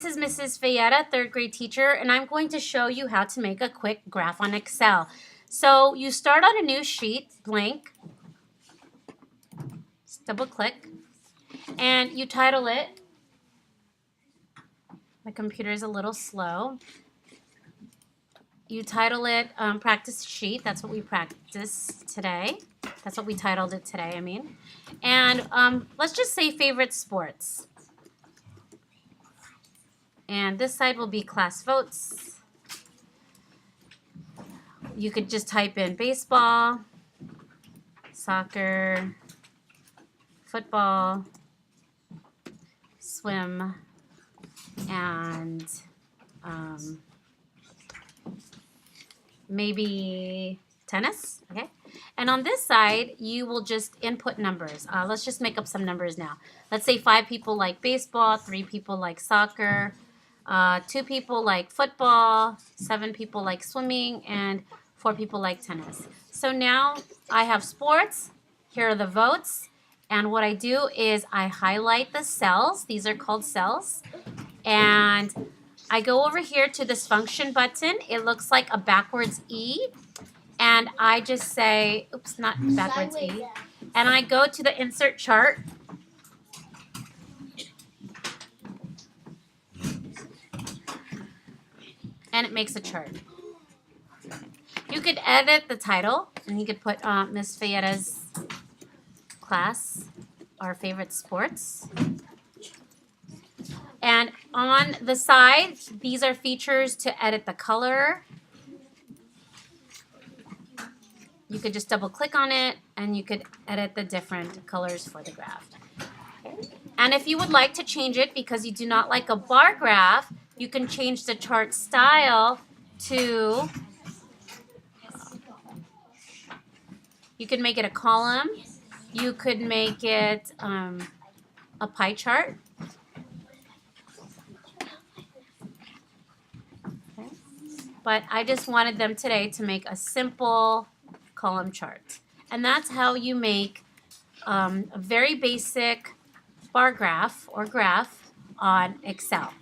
This is Mrs. Fayetta, third grade teacher, and I'm going to show you how to make a quick graph on Excel. So you start on a new sheet, blank, just double click, and you title it. My computer is a little slow. You title it practice sheet. That's what we practiced today. That's what we titled it today, I mean. And let's just say favorite sports. And this side will be class votes. You could just type in baseball, soccer, football, swim, and maybe tennis, okay? And on this side, you will just input numbers. Let's just make up some numbers now. Let's say 5 people like baseball, 3 people like soccer, 2 people like football, 7 people like swimming, and 4 people like tennis. So now I have sports. Here are the votes. And what I do is I highlight the cells. These are called cells. And I go over here to this function button. It looks like a backwards E. And I just say, oops, not backwards E. And I go to the insert chart. And it makes a chart. You could edit the title, and you could put Miss Fayetta's class, our favorite sports. And on the side, these are features to edit the color. You could just double click on it, and you could edit the different colors for the graph. And if you would like to change it because you do not like a bar graph, you can change the chart style to, you can make it a column, you could make it a pie chart. Okay. But I just wanted them today to make a simple column chart. And that's how you make a very basic bar graph or graph on Excel.